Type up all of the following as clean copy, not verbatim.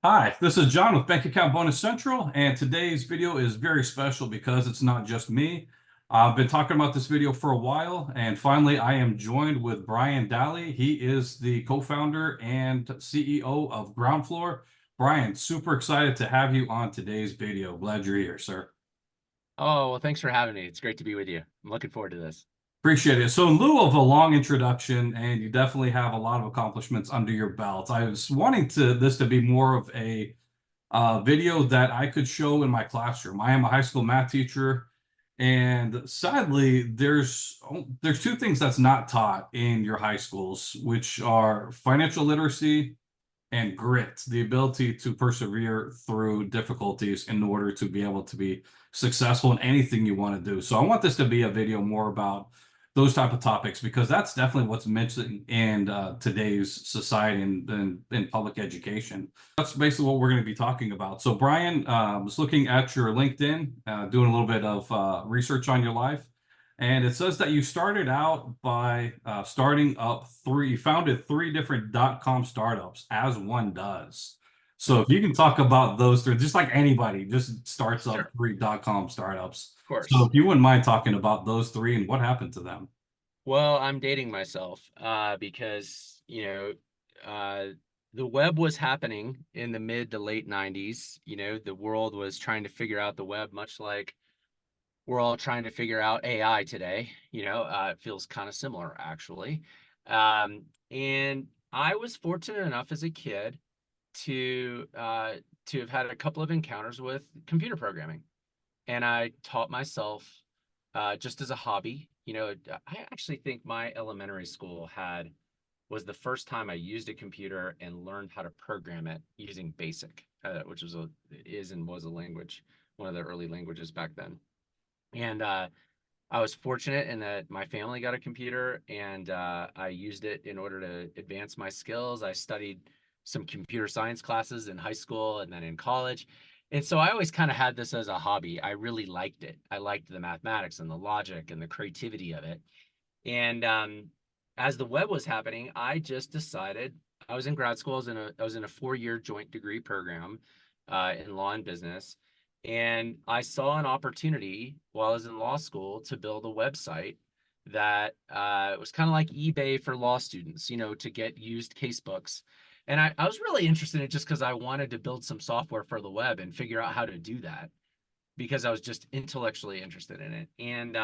Hi, this is John with Bank Account Bonus Central, and today's video is very special because it's not just me. I've been talking about this video for a while, and finally I am joined with Brian Daly. He is the co-founder and CEO of Groundfloor. Brian, super excited to have you on today's video. Glad you're here, sir. Oh, well, thanks for having me. It's great to be with you. I'm looking forward to this. Appreciate it. So, in lieu of a long introduction, and you definitely have a lot of accomplishments under your belt, I was wanting this to be more of a video that I could show in my classroom. I am a high school math teacher, and sadly, there's two things that's not taught in your high schools, which are financial literacy and grit, the ability to persevere through difficulties in order to be able to be successful in anything you want to do. So I want this to be a video more about those type of topics because that's definitely what's missing in today's society and in public education. That's basically what we're going to be talking about. So Brian, was looking at your LinkedIn, doing a little bit of research on your life. And it says that you started out by you founded three different .com startups, as one does. So if you can talk about those three, just like anybody, just starts up Sure. three .com startups. Of So course. if you wouldn't mind talking about those three and what happened to them. Well, I'm dating myself because, the web was happening in the mid to late 90s. The world was trying to figure out the web, much like we're all trying to figure out AI today. It feels kind of similar, actually. And I was fortunate enough as a kid to have had a couple of encounters with computer programming. And I taught myself just as a hobby. I actually think my elementary school was the first time I used a computer and learned how to program it using BASIC, which is and was a language, one of the early languages back then. And I was fortunate in that my family got a computer, and I used it in order to advance my skills. I studied some computer science classes in high school and then in college. And so I always kind of had this as a hobby. I really liked it. I liked the mathematics and the logic and the creativity of it. And as the web was happening, I just decided I was in grad school. I was in a 4-year joint degree program in law and business, and I saw an opportunity while I was in law school to build a website that was kind of like eBay for law students, to get used casebooks. And I was really interested in it just because I wanted to build some software for the web and figure out how to do that because I was just intellectually interested in it. And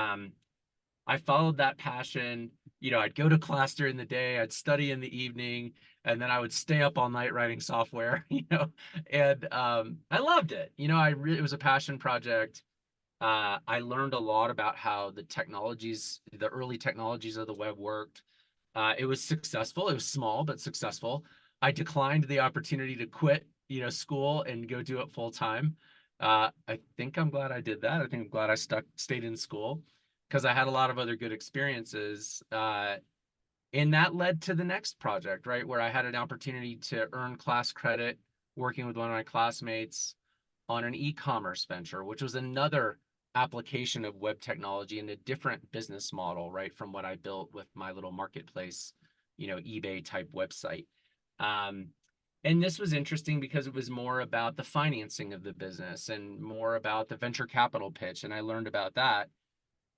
I followed that passion. I'd go to class during the day, I'd study in the evening, and then I would stay up all night writing software, and I loved it. It was a passion project. I learned a lot about how the early technologies of the web worked. It was successful. It was small, but successful. I declined the opportunity to quit, school and go do it full time. I think I'm glad I did that. I think I'm glad I stayed in school because I had a lot of other good experiences. And that led to the next project, right? Where I had an opportunity to earn class credit working with one of my classmates on an e-commerce venture, which was another application of web technology and a different business model, right? From what I built with my little marketplace, eBay type website. Um, and this was interesting because it was more about the financing of the business and more about the venture capital pitch. And I learned about that.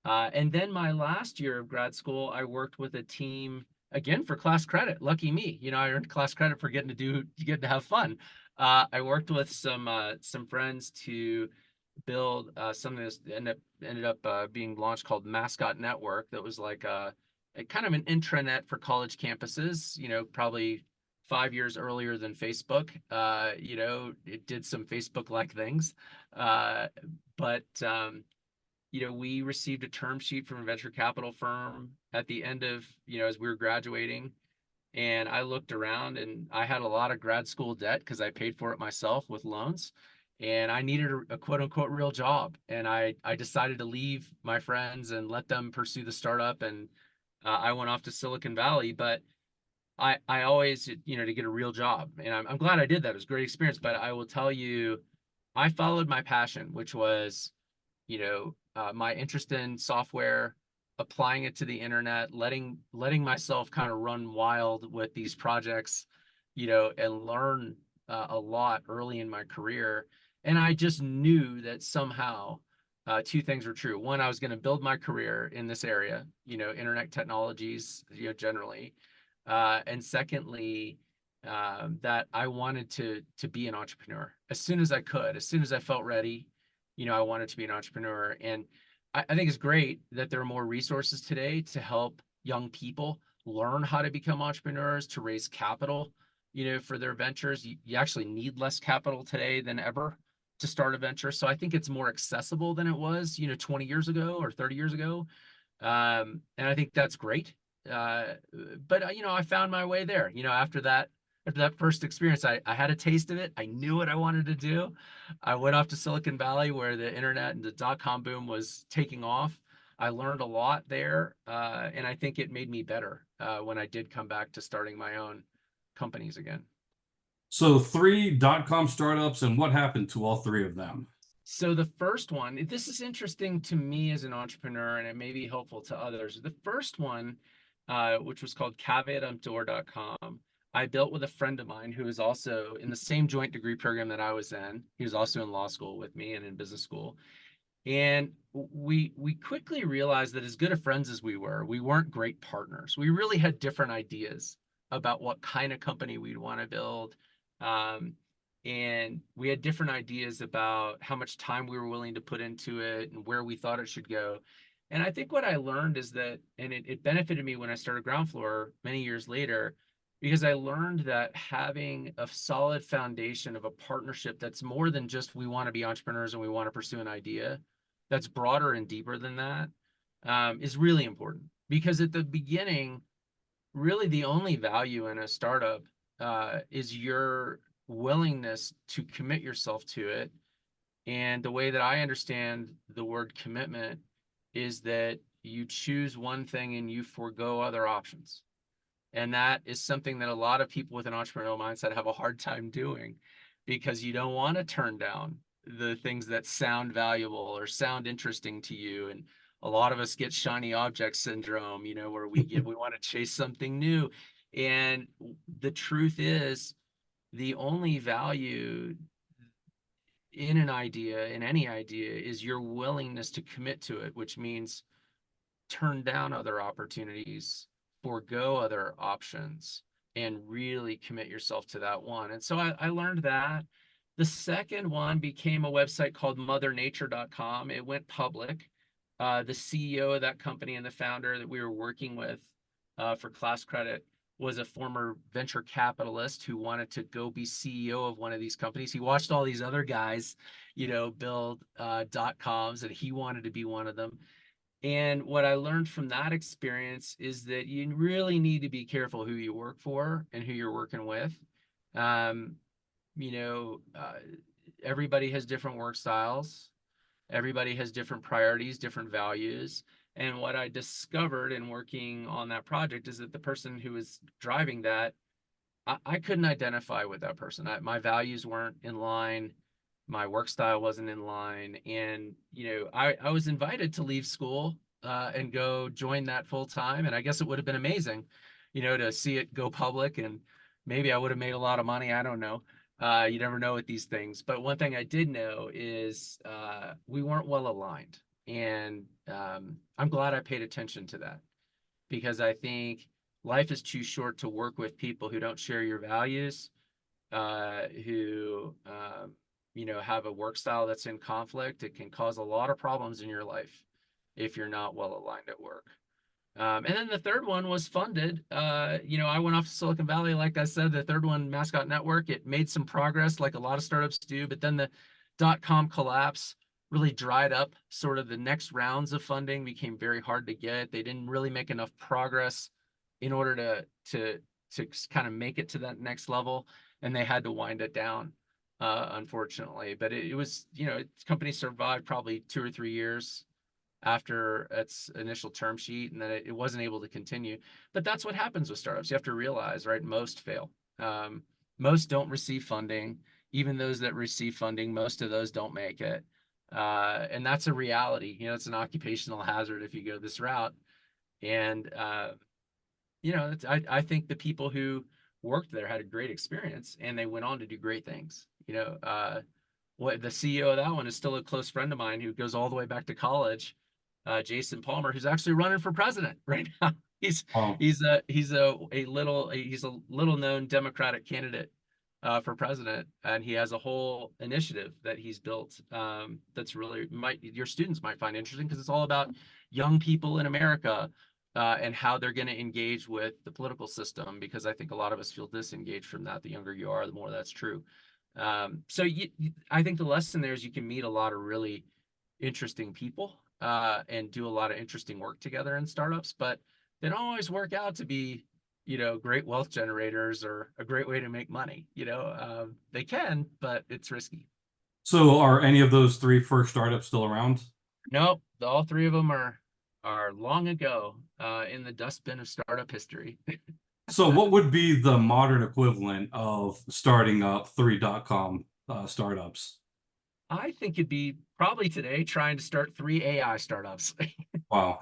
And then my last year of grad school, I worked with a team again for class credit. Lucky me, I earned class credit for getting to have fun. I worked with some friends to build something that ended up being launched called Mascot Network. That was like a kind of an intranet for college campuses. Probably 5 years earlier than Facebook. It did some Facebook-like things, but we received a term sheet from a venture capital firm at the end of, as we were graduating. And I looked around and I had a lot of grad school debt because I paid for it myself with loans. And I needed a quote unquote real job. And I decided to leave my friends and let them pursue the startup. And I went off to Silicon Valley. But I always, to get a real job. And I'm glad I did that. It was a great experience. But I will tell you, I followed my passion, which was my interest in software, applying it to the internet, letting myself kind of run wild with these projects, and learn a lot early in my career, and I just knew that somehow two things were true. One, I was going to build my career in this area, internet technologies, generally, and secondly, that I wanted to be an entrepreneur as soon as I could, as soon as I felt ready. I wanted to be an entrepreneur, and I think it's great that there are more resources today to help young people learn how to become entrepreneurs, to raise capital, for their ventures. You actually need less capital today than ever to start a venture. So I think it's more accessible than it was, 20 years ago or 30 years ago. And I think that's great. Uh, but I found my way there. After that first experience, I had a taste of it. I knew what I wanted to do. I went off to Silicon Valley where the internet and the dot-com boom was taking off. I learned a lot there, and I think it made me better when I did come back to starting my own companies again. So three dot-com startups, and what happened to all three of them? So the first one, this is interesting to me as an entrepreneur, and it may be helpful to others. The first one, which was called caveatumpdoor.com, I built with a friend of mine who was also in the same joint degree program that I was in. He was also in law school with me and in business school. And we quickly realized that as good of friends as we weren't great partners. We really had different ideas about what kind of company we'd want to build. Um, and we had different ideas about how much time we were willing to put into it and where we thought it should go. And I think what I learned is that, and it benefited me when I started Groundfloor many years later, because I learned that having a solid foundation of a partnership that's more than just we want to be entrepreneurs and we want to pursue an idea, that's broader and deeper than that, is really important. Because at the beginning, really the only value in a startup is your willingness to commit yourself to it. And the way that I understand the word commitment is that you choose one thing and you forego other options. And that is something that a lot of people with an entrepreneurial mindset have a hard time doing, because you don't want to turn down the things that sound valuable or sound interesting to you. And a lot of us get shiny object syndrome, where we want to chase something new. And the truth is, the only value in an idea, in any idea, is your willingness to commit to it, which means turn down other opportunities, forego other options, and really commit yourself to that one. And so I learned that. The second one became a website called mothernature.com. It went public. The CEO of that company and the founder that we were working with for class credit was a former venture capitalist who wanted to go be CEO of one of these companies. He watched all these other guys, build dot coms, and he wanted to be one of them. And what I learned from that experience is that you really need to be careful who you work for and who you're working with. Um, you know, uh, Everybody has different work styles. Everybody has different priorities, different values. And what I discovered in working on that project is that the person who was driving that, I couldn't identify with that person. My values weren't in line. My work style wasn't in line. And, I was invited to leave school and go join that full time. And I guess it would have been amazing, to see it go public. And maybe I would have made a lot of money. I don't know. You never know with these things. But one thing I did know is we weren't well aligned. And I'm glad I paid attention to that, because I think life is too short to work with people who don't share your values, who have a work style that's in conflict. It can cause a lot of problems in your life if you're not well aligned at work. And then the third one was funded. I went off to Silicon Valley, like I said. The third one, Mascot Network, it made some progress, like a lot of startups do. But then the dot-com collapse really dried up. Sort of the next rounds of funding became very hard to get. They didn't really make enough progress in order to kind of make it to that next level, and they had to wind it down, unfortunately. But it was, company survived probably 2 or 3 years after its initial term sheet, and then it wasn't able to continue. But that's what happens with startups. You have to realize, right? Most fail. Most don't receive funding. Even those that receive funding, most of those don't make it. And that's a reality. It's an occupational hazard if you go this route. And I think the people who worked there had a great experience, and they went on to do great things. What the CEO of that one is still a close friend of mine who goes all the way back to college, Jason Palmer, who's actually running for president right now. He's Oh, he's a little known Democratic candidate for president, and he has a whole initiative that he's built that's really might your students might find interesting because it's all about young people in America and how they're going to engage with the political system. Because I think a lot of us feel disengaged from that. The younger you are, the more that's true. I think the lesson there is you can meet a lot of really interesting people and do a lot of interesting work together in startups, but they don't always work out to be, great wealth generators or a great way to make money. They can, but it's risky. so are any of those three first startups still around? Nope, all three of them are long ago in the dustbin of startup history. So what would be the modern equivalent of starting up three.com startups? I think it'd be probably today trying to start three AI startups. Wow.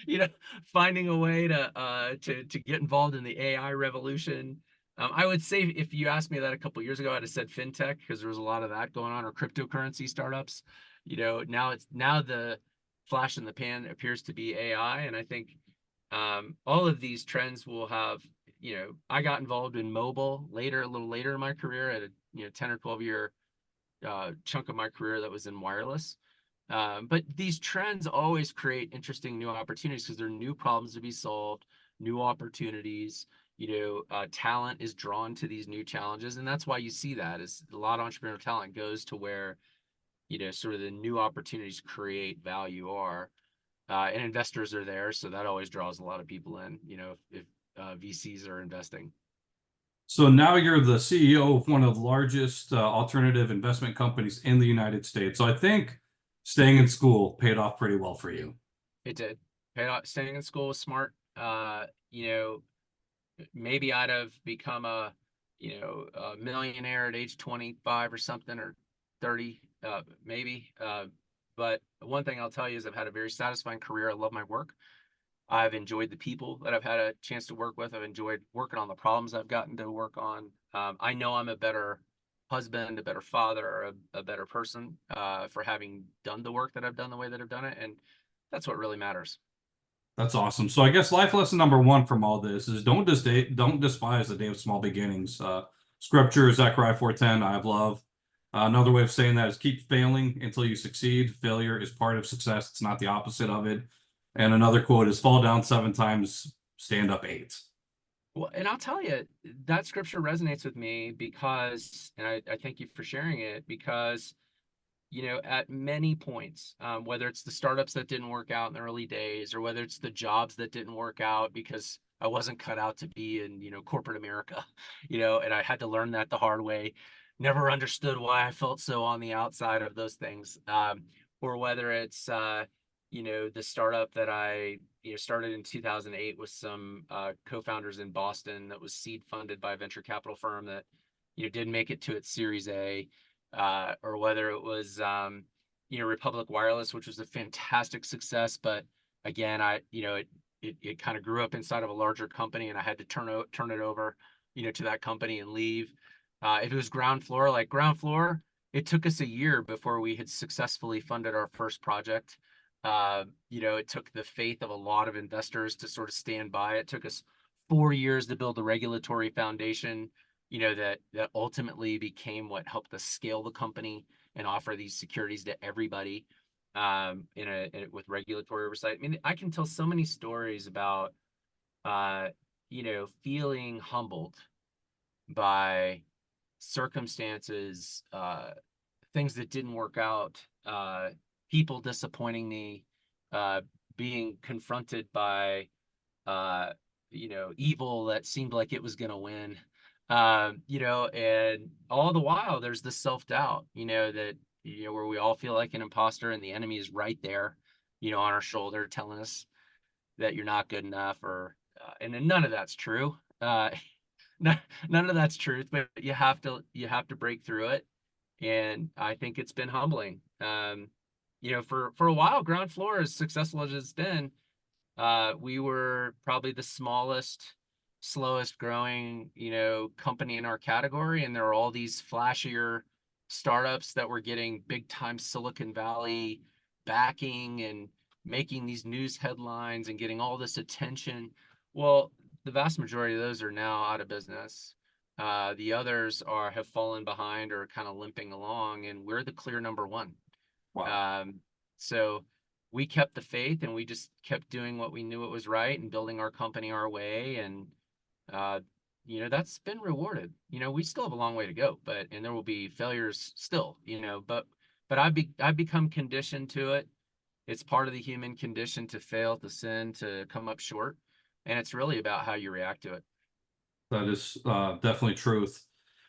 you know, Finding a way to get involved in the AI revolution. I would say if you asked me that a couple years ago, I'd have said fintech because there was a lot of that going on, or cryptocurrency startups. Now the flash in the pan appears to be AI, and I think all of these trends will have. I got involved in mobile later, a little later in my career, at a 10 or 12 year chunk of my career that was in wireless. But these trends always create interesting new opportunities because there are new problems to be solved, new opportunities. Talent is drawn to these new challenges, and that's why you see that is a lot of entrepreneurial talent goes to where sort of the new opportunities create value are, and investors are there, so that always draws a lot of people in. If VCs are investing. So now you're the CEO of one of the largest alternative investment companies in the United States. So I think staying in school paid off pretty well for you. It did. Staying in school was smart. Maybe I'd have become a millionaire at age 25 or something, or 30, maybe. But one thing I'll tell you is I've had a very satisfying career. I love my work. I've enjoyed the people that I've had a chance to work with. I've enjoyed working on the problems I've gotten to work on. I know I'm a better husband, a better father, a better person for having done the work that I've done the way that I've done it. And that's what really matters. That's awesome. So I guess life lesson number one from all this is don't despise the day of small beginnings. Scripture, Zechariah 4:10, I have love. Another way of saying that is keep failing until you succeed. Failure is part of success. It's not the opposite of it. And another quote is fall down 7 times, stand up 8. Well, and I'll tell you, that scripture resonates with me because, and I thank you for sharing it, because at many points, whether it's the startups that didn't work out in the early days, or whether it's the jobs that didn't work out because I wasn't cut out to be in, corporate America, and I had to learn that the hard way. Never understood why I felt so on the outside of those things. Or whether it's, the startup that I, started in 2008 with some co-founders in Boston that was seed funded by a venture capital firm that, didn't make it to its Series A, or whether it was Republic Wireless, which was a fantastic success, but again, it kind of grew up inside of a larger company, and I had to turn it over, to that company and leave. If it was Groundfloor, like Groundfloor, it took us a year before we had successfully funded our first project. It took the faith of a lot of investors to sort of stand by. It took us 4 years to build a regulatory foundation, that ultimately became what helped us scale the company and offer these securities to everybody, with regulatory oversight. I mean, I can tell so many stories about feeling humbled by circumstances, things that didn't work out, people disappointing me, uh, being confronted by evil that seemed like it was going to win. And all the while there's this self-doubt, that, where we all feel like an imposter and the enemy is right there, on our shoulder telling us that you're not good enough, and then none of that's true. None of that's truth, but you have to break through it. And I think it's been humbling. For a while, Groundfloor, as successful as it's been, we were probably the smallest slowest growing, company in our category, and there are all these flashier startups that were getting big time Silicon Valley backing and making these news headlines and getting all this attention. Well, the vast majority of those are now out of business. The others have fallen behind or kind of limping along, and we're the clear number one. Wow. So we kept the faith and we just kept doing what we knew it was right and building our company our way. And, uh, that's been rewarded. We still have a long way to go, and there will be failures still, but I've become conditioned to it. It's part of the human condition to fail, to sin, to come up short. And it's really about how you react to it. That is definitely truth.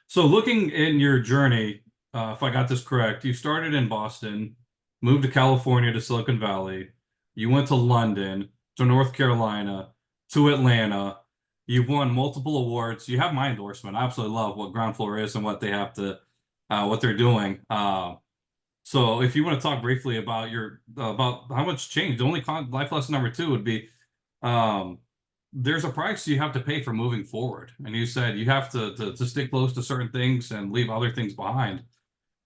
So, looking in your journey, if I got this correct, you started in Boston, moved to California to Silicon Valley, you went to London, to North Carolina, to Atlanta. You've won multiple awards. You have my endorsement. I absolutely love what Groundfloor is and what they have to, what they're doing. So, if you want to talk briefly about about how much change, the only life lesson number two would be, um, there's a price you have to pay for moving forward. And you said you have to stick close to certain things and leave other things behind.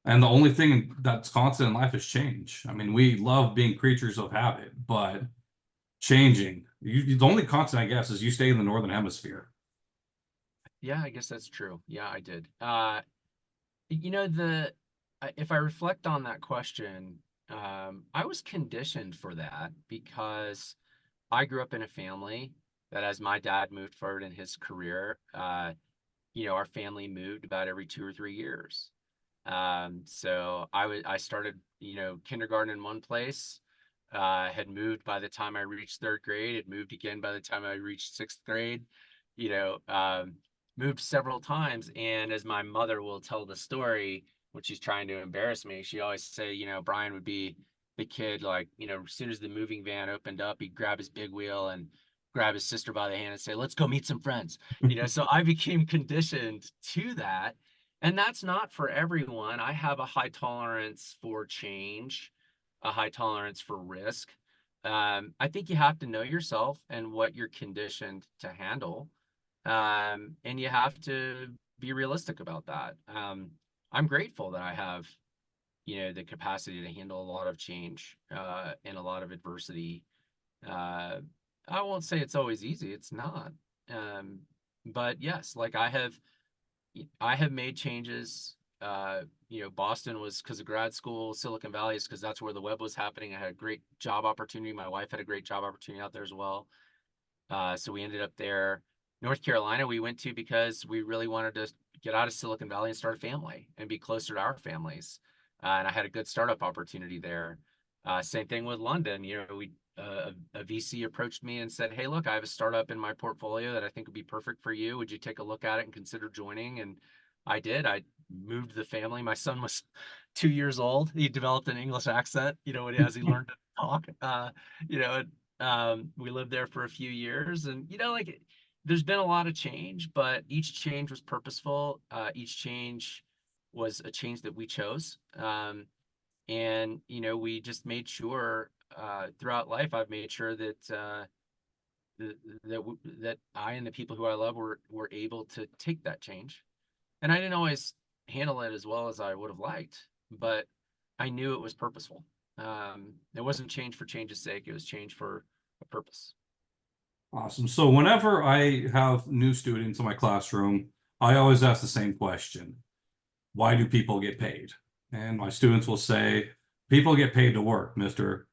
And the only thing that's constant in life is change. I mean, we love being creatures of habit, but changing. The only constant, I guess, is you stay in the northern hemisphere. Yeah, I guess that's true. Yeah, I did. You know, the if I reflect on that question, I was conditioned for that because I grew up in a family that as my dad moved forward in his career, our family moved about every 2 or 3 years. So I started, kindergarten in one place, had moved by the time I reached third grade, had moved again by the time I reached sixth grade, you know, um, moved several times. And as my mother will tell the story, when she's trying to embarrass me, she always say, Brian would be the kid, like, as soon as the moving van opened up, he'd grab his big wheel and grab his sister by the hand and say, let's go meet some friends. So I became conditioned to that. And that's not for everyone. I have a high tolerance for change, a high tolerance for risk. I think you have to know yourself and what you're conditioned to handle. And you have to be realistic about that. I'm grateful that I have, the capacity to handle a lot of change and a lot of adversity. Uh, I won't say it's always easy. It's not. Um, but yes, like I have made changes. Boston was because of grad school. Silicon Valley is because that's where the web was happening. I had a great job opportunity. My wife had a great job opportunity out there as well. So we ended up there. North Carolina, we went to because we really wanted to get out of Silicon Valley and start a family and be closer to our families. And I had a good startup opportunity there. Same thing with London. A VC approached me and said, "Hey, look, I have a startup in my portfolio that I think would be perfect for you. Would you take a look at it and consider joining?" And I did. I moved the family. My son was 2 years old. He developed an English accent, as he learned to talk. You know, we lived there for a few years, and like there's been a lot of change, but each change was purposeful. Each change was a change that we chose. And we just made sure throughout life, I've made sure that that I and the people who I love were able to take that change. And I didn't always handle it as well as I would have liked, but I knew it was purposeful. It wasn't change for change's sake. It was change for a purpose. Awesome. So, whenever I have new students in my classroom, I always ask the same question. Why do people get paid? And my students will say, people get paid to work, mister.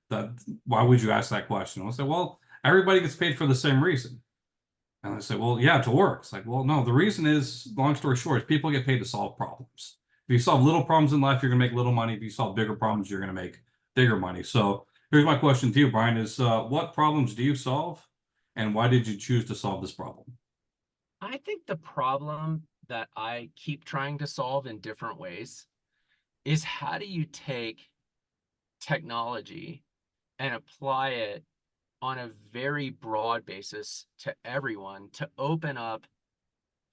Why would you ask that question? I'll say, well, everybody gets paid for the same reason. And I say, well, yeah, to work. It's like, well, no, the reason is, long story short, is people get paid to solve problems. If you solve little problems in life, you're gonna make little money. If you solve bigger problems, you're gonna make bigger money. So here's my question to you, Brian, is what problems do you solve? And why did you choose to solve this problem? I think the problem that I keep trying to solve in different ways is how do you take technology and apply it on a very broad basis to everyone to open up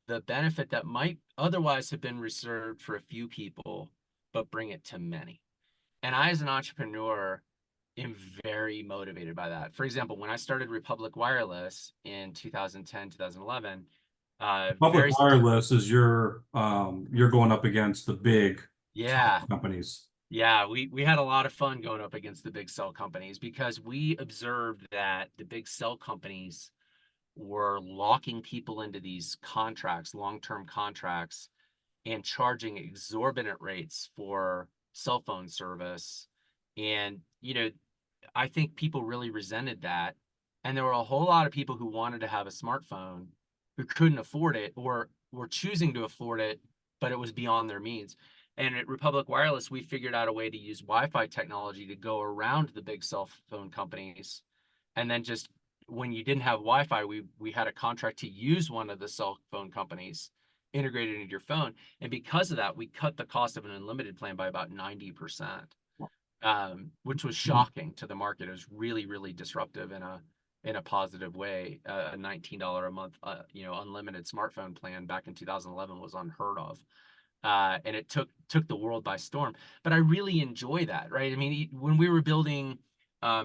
the benefit that might otherwise have been reserved for a few people, but bring it to many. And I, as an entrepreneur, am very motivated by that. For example, when I started Republic Wireless in 2010, 2011, Public wireless is you're going up against the big yeah, companies. yeah, we had a lot of fun going up against the big cell companies because we observed that the big cell companies were locking people into these contracts, long-term contracts, and charging exorbitant rates for cell phone service. And, I think people really resented that. And there were a whole lot of people who wanted to have a smartphone who couldn't afford it or were choosing to afford it, but it was beyond their means. And at Republic Wireless, we figured out a way to use Wi-Fi technology to go around the big cell phone companies. And then just when you didn't have Wi-Fi, we had a contract to use one of the cell phone companies integrated into your phone. And because of that, we cut the cost of an unlimited plan by about 90%, which was shocking to the market. It was really, really disruptive in a positive way. A $19 a month, unlimited smartphone plan back in 2011 was unheard of. And it took the world by storm. But I really enjoy that, right? I mean, when we were building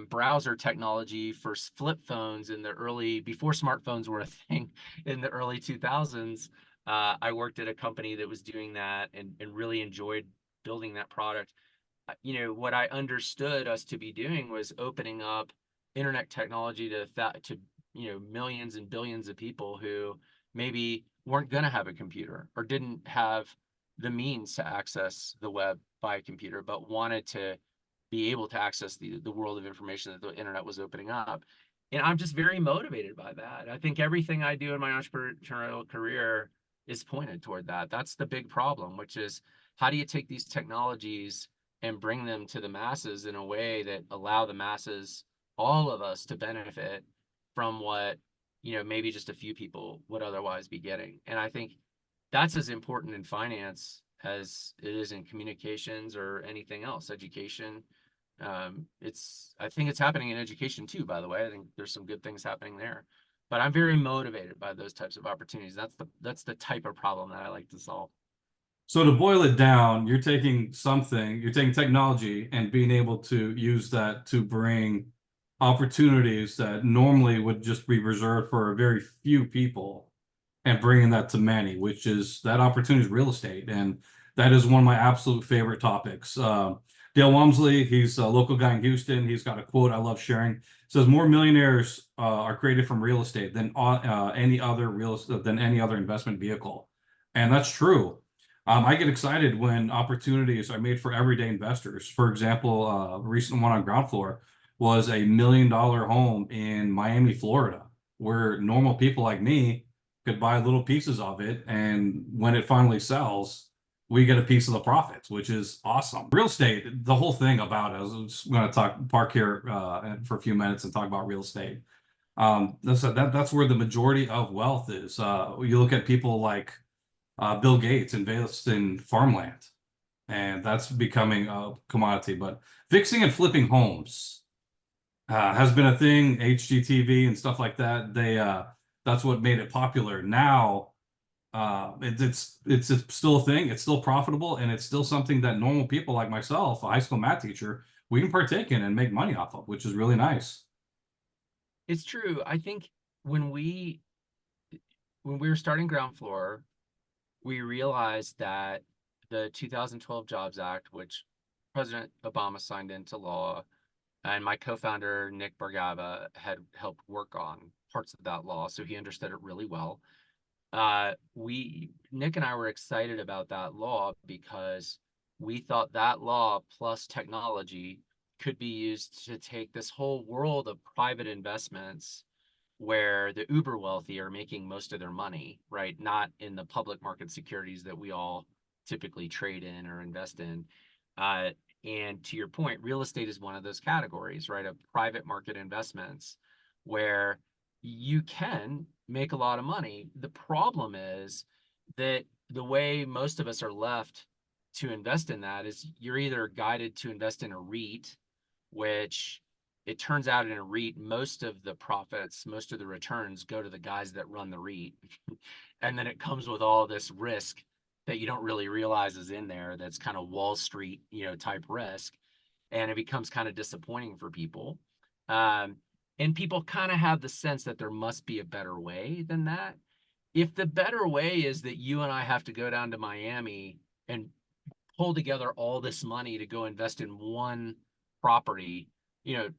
browser technology for flip phones in the before smartphones were a thing in the early 2000s, I worked at a company that was doing that and really enjoyed building that product. What I understood us to be doing was opening up internet technology to millions and billions of people who maybe weren't going to have a computer or didn't have the means to access the web by a computer, but wanted to be able to access the world of information that the internet was opening up. And I'm just very motivated by that. I think everything I do in my entrepreneurial career is pointed toward that. That's the big problem, which is how do you take these technologies and bring them to the masses in a way that allow the masses, all of us, to benefit from what maybe just a few people would otherwise be getting. And I think that's as important in finance as it is in communications or anything else, education. I think it's happening in education too, by the way. I think there's some good things happening there, but I'm very motivated by those types of opportunities. That's the type of problem that I like to solve. So to boil it down, you're taking technology and being able to use that to bring opportunities that normally would just be reserved for a very few people and bringing that to many, which is that opportunity is real estate. And that is one of my absolute favorite topics. Dale Walmsley, he's a local guy in Houston. He's got a quote I love sharing. It says more millionaires are created from real estate than any other investment vehicle. And that's true. I get excited when opportunities are made for everyday investors. For example, a recent one on Groundfloor was $1 million home in Miami, Florida, where normal people like me could buy little pieces of it. And when it finally sells, we get a piece of the profits, which is awesome. Real estate, the whole thing about it, I was just going to park here for a few minutes and talk about real estate. That's where the majority of wealth is. You look at people like Bill Gates invests in farmland, and that's becoming a commodity. But fixing and flipping homes has been a thing. HGTV and stuff like that. That's what made it popular. Now, it's still a thing. It's still profitable, and it's still something that normal people like myself, a high school math teacher, we can partake in and make money off of, which is really nice. It's true. I think when we when we were starting Groundfloor, we realized that the 2012 Jobs Act, which President Obama signed into law, and my co-founder Nick Bergava had helped work on parts of that law, so he understood it really well. We Nick and I were excited about that law because we thought that law plus technology could be used to take this whole world of private investments where the uber wealthy are making most of their money, right? Not in the public market securities that we all typically trade in or invest in. Uh, and to your point, real estate is one of those categories, right? Of private market investments where you can make a lot of money. The problem is that the way most of us are left to invest in that is you're either guided to invest in a REIT, which it turns out in a REIT, most of the profits, most of the returns go to the guys that run the REIT. And then it comes with all this risk that you don't really realize is in there. That's kind of Wall Street, type risk. and it becomes kind of disappointing for people. Um, and people kind of have the sense that there must be a better way than that. If the better way is that you and I have to go down to Miami and pull together all this money to go invest in one property,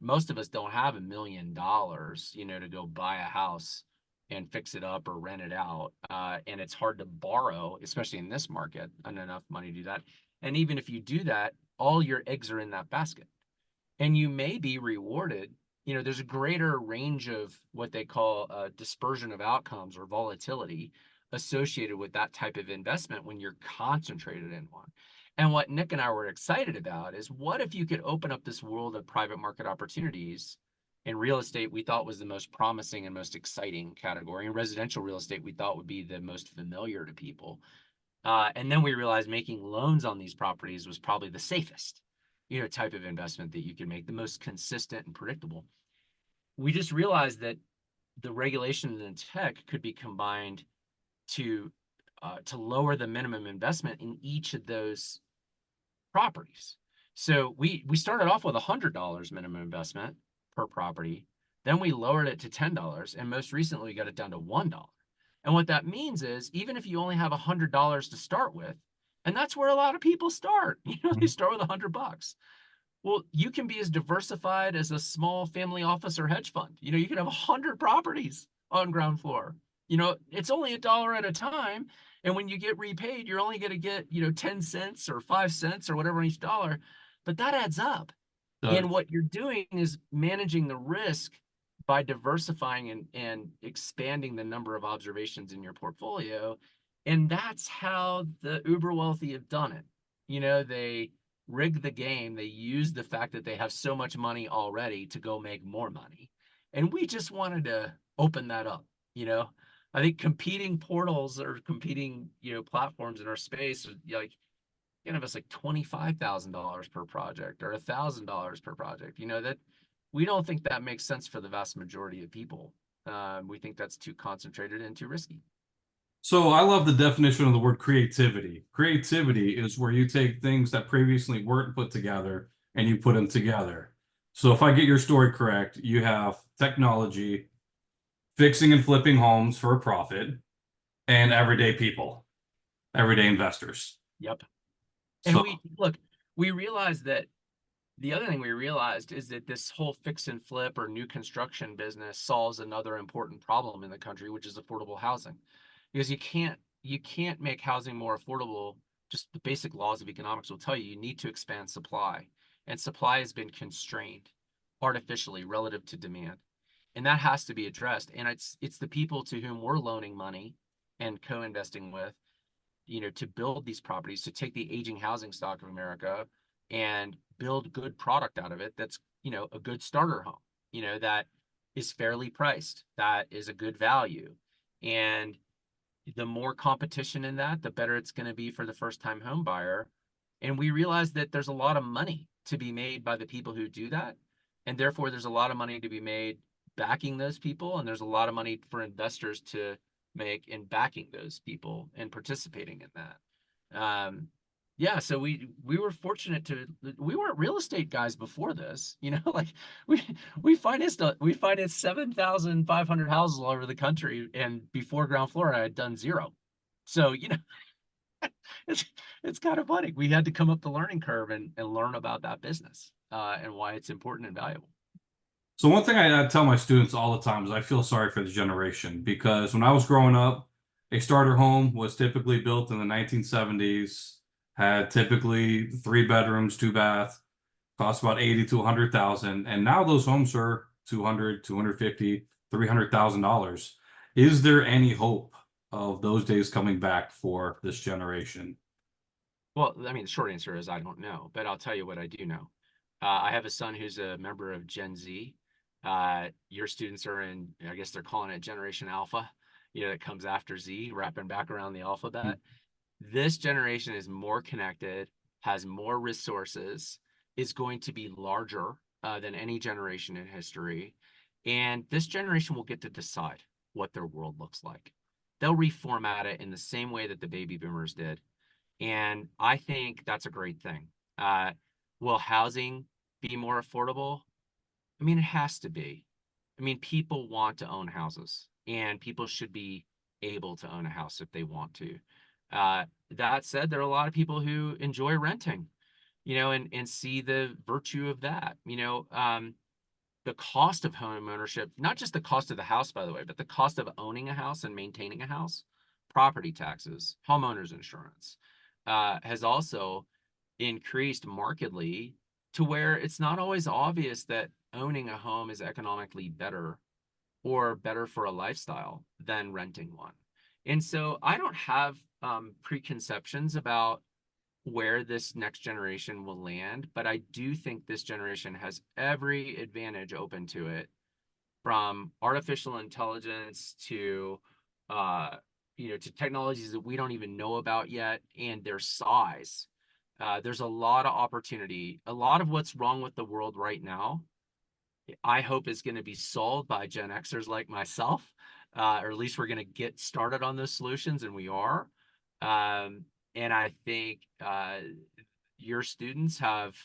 most of us don't have $1 million, to go buy a house and fix it up or rent it out. And it's hard to borrow, especially in this market, enough money to do that. And even if you do that, all your eggs are in that basket. And you may be rewarded. There's a greater range of what they call dispersion of outcomes or volatility associated with that type of investment when you're concentrated in one. And what Nick and I were excited about is, what if you could open up this world of private market opportunities? In real estate, we thought was the most promising and most exciting category. In residential real estate, we thought would be the most familiar to people. And then we realized making loans on these properties was probably the safest, type of investment that you can make, the most consistent and predictable. We just realized that the regulation and tech could be combined to lower the minimum investment in each of those properties. So we started off with $100 minimum investment per property. Then we lowered it to $10, and most recently we got it down to $1. And what that means is, even if you only have $100 to start with, and that's where a lot of people start, they start with $100. Well, you can be as diversified as a small family office or hedge fund. You can have 100 properties on Groundfloor. It's only $1 at a time. And when you get repaid, you're only going to get, 10 cents or 5 cents or whatever on each dollar. But that adds up. And what you're doing is managing the risk by diversifying and expanding the number of observations in your portfolio. And that's how the uber wealthy have done it. They rig the game. They use the fact that they have so much money already to go make more money. And we just wanted to open that up. I think competing portals or competing, platforms in our space, like, give us like $25,000 per project or $1,000 per project. That we don't think that makes sense for the vast majority of people. We think that's too concentrated and too risky. So I love the definition of the word creativity. Creativity is where you take things that previously weren't put together and you put them together. So if I get your story correct, you have technology, fixing and flipping homes for a profit, and everyday people, everyday investors. Yep. And So we realized that the other thing we realized is that this whole fix and flip or new construction business solves another important problem in the country, which is affordable housing. Because you can't make housing more affordable. Just the basic laws of economics will tell you need to expand supply. And supply has been constrained artificially relative to demand. And that has to be addressed. And it's the people to whom we're loaning money and co-investing with, to build these properties, to take the aging housing stock of America and build good product out of it that's, a good starter home, that is fairly priced, that is a good value. And the more competition in that, the better it's going to be for the first-time home buyer. And we realize that there's a lot of money to be made by the people who do that. And therefore, there's a lot of money to be made backing those people. And there's a lot of money for investors to make in backing those people and participating in that. Yeah, so we were fortunate we weren't real estate guys before this, like we financed 7,500 houses all over the country, and before Groundfloor I had done zero. So, it's kind of funny. We had to come up the learning curve and learn about that business and why it's important and valuable. So one thing I tell my students all the time is I feel sorry for the generation because when I was growing up, a starter home was typically built in the 1970s, had typically 3 bedrooms, 2 bath, cost about 80 to 100,000, and now those homes are 200, 250, $300,000. Is there any hope of those days coming back for this generation? Well, I mean, the short answer is I don't know, but I'll tell you what I do know. I have a son who's a member of Gen Z. Your students are in, I guess they're calling it Generation Alpha, that comes after Z, wrapping back around the alphabet. This generation is more connected, has more resources, is going to be larger than any generation in history. And this generation will get to decide what their world looks like. They'll reformat it in the same way that the baby boomers did. And I think that's a great thing. Will housing be more affordable? I mean, it has to be. I mean, people want to own houses, and people should be able to own a house if they want to. That said, there are a lot of people who enjoy renting, and see the virtue of that. The cost of home ownership, not just the cost of the house, by the way, but the cost of owning a house and maintaining a house, property taxes, homeowners insurance, has also increased markedly to where it's not always obvious that owning a home is economically better or better for a lifestyle than renting one. And so I don't have preconceptions about where this next generation will land, but I do think this generation has every advantage open to it, from artificial intelligence to to technologies that we don't even know about yet, and their size. There's a lot of opportunity. A lot of what's wrong with the world right now, I hope, is going to be solved by Gen Xers like myself, or at least we're going to get started on those solutions, and we are. And I think your students have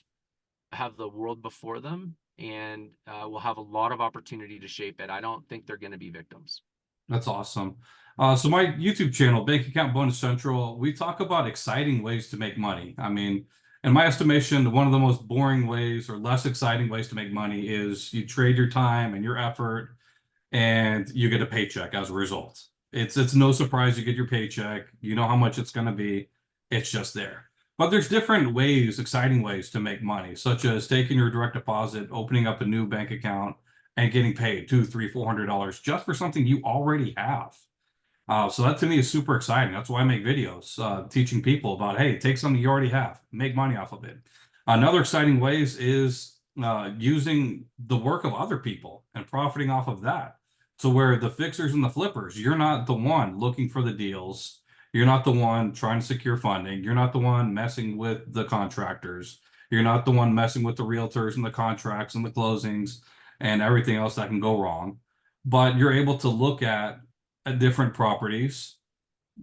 the world before them, and will have a lot of opportunity to shape it. I don't think they're going to be victims. That's awesome. So my YouTube channel, Bank Account Bonus Central, we talk about exciting ways to make money. I mean, in my estimation, one of the most boring ways or less exciting ways to make money is you trade your time and your effort and you get a paycheck as a result. It's no surprise you get your paycheck. You know how much it's going to be. It's just there. But there's different ways, exciting ways to make money, such as taking your direct deposit, opening up a new bank account, and getting paid two, three, $400 just for something you already have. So that to me is super exciting. That's why I make videos teaching people about, hey, take something you already have, make money off of it. Another exciting ways is using the work of other people and profiting off of that. So where the fixers and the flippers, you're not the one looking for the deals. You're not the one trying to secure funding. You're not the one messing with the contractors. You're not the one messing with the realtors and the contracts and the closings and everything else that can go wrong. But you're able to look at different properties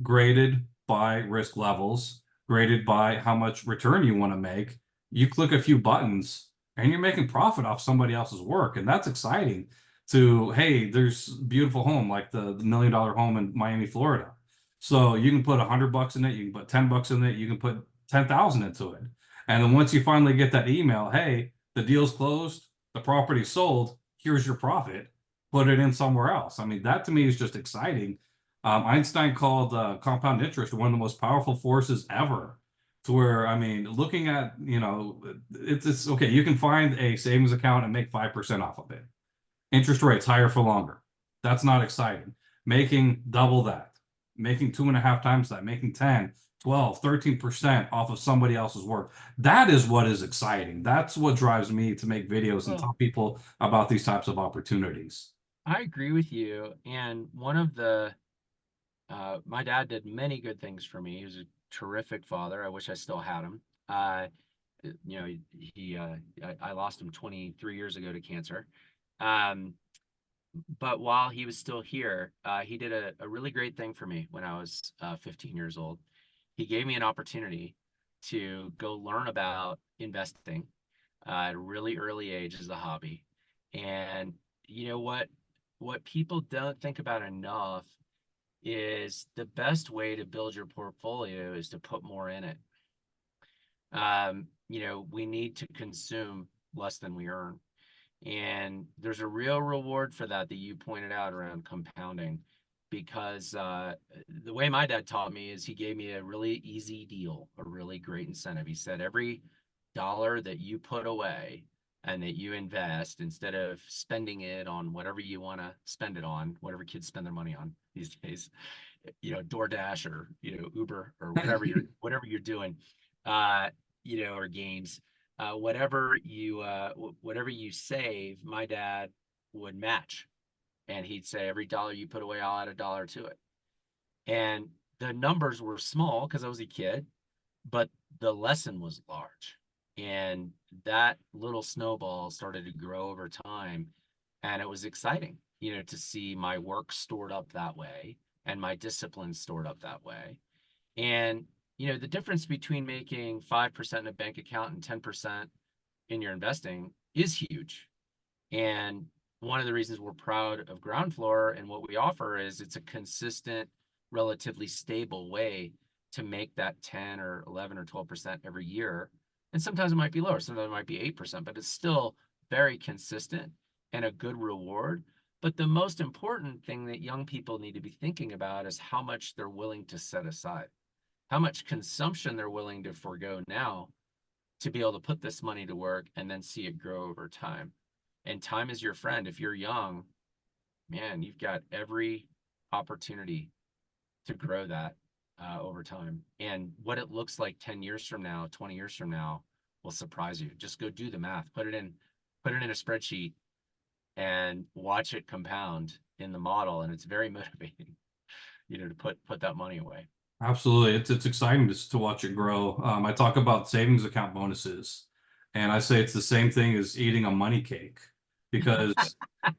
graded by risk levels, graded by how much return you want to make. You click a few buttons and you're making profit off somebody else's work. And that's exciting to, hey, there's a beautiful home like the $1 million home in Miami, Florida. So you can put $100 in it, you can put $10 in it, you can put 10,000 into it. And then once you finally get that email, hey, the deal's closed, the property's sold, here's your profit, put it in somewhere else. I mean, that to me is just exciting. Einstein called compound interest one of the most powerful forces ever. To where, I mean, looking at, it's okay. You can find a savings account and make 5% off of it. Interest rates higher for longer. That's not exciting. Making double that, making 2.5 times that, making 10, 12, 13% off of somebody else's work. That is what is exciting. That's what drives me to make videos and Well, tell people about these types of opportunities. I agree with you. And one of the my dad did many good things for me. He was a terrific father. I wish I still had him. I lost him 23 years ago to cancer. Um, but while he was still here, he did a really great thing for me when I was 15 years old. He gave me an opportunity to go learn about investing at a really early age as a hobby. And you know what people don't think about enough is the best way to build your portfolio is to put more in it. We need to consume less than we earn. And there's a real reward for that you pointed out around compounding. Because the way my dad taught me is he gave me a really easy deal, a really great incentive. He said, every dollar that you put away and that you invest, instead of spending it on whatever you want to spend it on, whatever kids spend their money on these days, DoorDash or, Uber or whatever you're doing, or games, whatever you save, my dad would match. And he'd say, every dollar you put away, I'll add a dollar to it. And the numbers were small because I was a kid, but the lesson was large. And that little snowball started to grow over time. And it was exciting, to see my work stored up that way and my discipline stored up that way. And, the difference between making 5% in a bank account and 10% in your investing is huge. And one of the reasons we're proud of Groundfloor and what we offer is it's a consistent, relatively stable way to make that 10 or 11 or 12% every year. And sometimes it might be lower, sometimes it might be 8%, but it's still very consistent and a good reward. But the most important thing that young people need to be thinking about is how much they're willing to set aside, how much consumption they're willing to forego now to be able to put this money to work and then see it grow over time. And time is your friend. If you're young, man, you've got every opportunity to grow that over time. And what it looks like 10 years from now, 20 years from now will surprise you. Just go do the math, put it in a spreadsheet and watch it compound in the model. And it's very motivating, to put that money away. Absolutely. It's exciting to watch it grow. I talk about savings account bonuses, and I say it's the same thing as eating a money cake because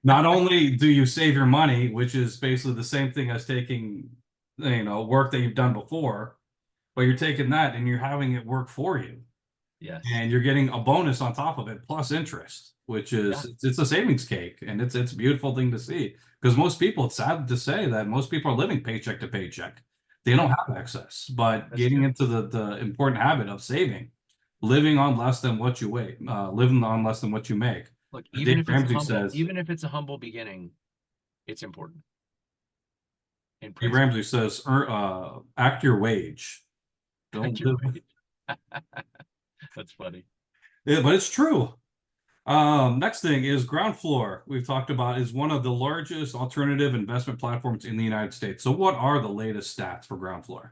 not only do you save your money, which is basically the same thing as taking, work that you've done before, but you're taking that and you're having it work for you. Yes. And you're getting a bonus on top of it plus interest, which Yeah. is it's a savings cake, and it's a beautiful thing to see because most people, it's sad to say that most people are living paycheck to paycheck. They don't Yeah, have excess, but that's getting true. into the important habit of saving, living on less than what you weigh, living on less than what you make. Look, As Dave Ramsey says, even if it's a humble beginning, it's important in Dave principle. Ramsey says, act your wage. Don't You're live. right. That's funny. Yeah, but it's true. Next thing is Groundfloor. We've talked about is one of the largest alternative investment platforms in the United States. So what are the latest stats for Groundfloor?